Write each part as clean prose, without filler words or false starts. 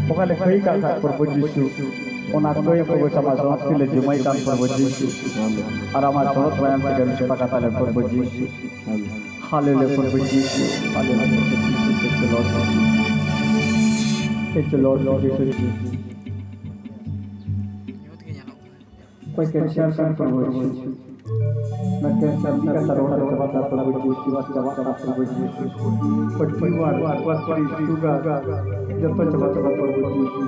Pokoknya kaya kakak perbujisu, onak kaya pokok sama sama kile jumai kan perbujisu, arama sorot bayam tiga nusa kata le perbujisu, halele perbujisu, halele kecelor kecelor koi kencan kan perbujisu, nak kencan tiga taruh kata perbujisu, kata perbujisu, perjuangan kuat juga. जब चबा चबा perbujisu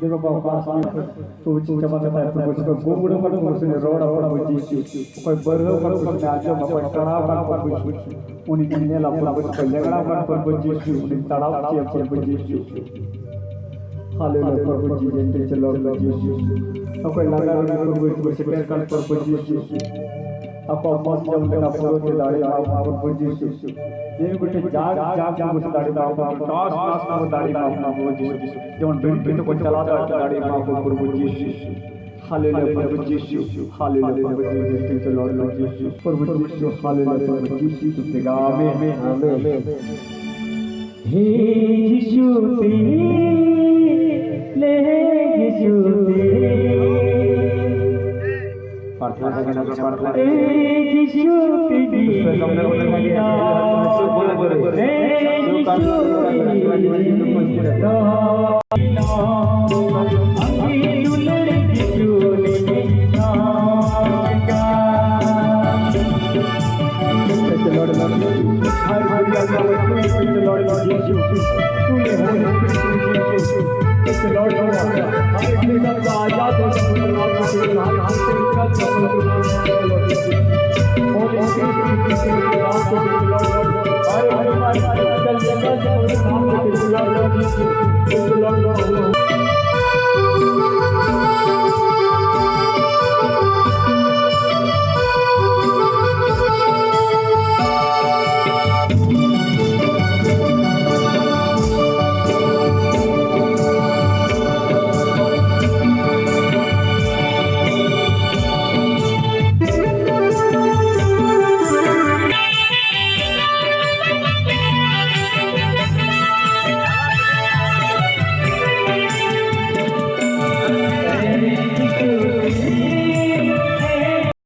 देखो बाबा तो चबा चबा perbujisu गोमुड़ पर perbujisu रोड़ा perbujisu कोई बरगो पर perbujisu आजो कोई तड़ाव पर perbujisu उन्हीं किन्ने ला perbujisu लगड़ा पर perbujisu उन्हीं तड़ाव किया perbujisu हाले ला perbujisu जंते चलो perbujisu कोई लगा लगा perbujisu पैर कर perbujisu apa mos jam na puro te dare ma perbujisu ये कुछ जाग जाग कुछ दाढ़ी माँ को टॉस टॉस को दाढ़ी माँ को perbujisu जवन बिल्कुल तो कुछ चला था दाढ़ी माँ को perbujisu हालेलुया perbujisu चलो perbujisu हालेलुया perbujisu तुझे आमेन आमेन हे यीशु ले यीशु प्रार्थना करना प्रार्थना यीशु तेरी Lord,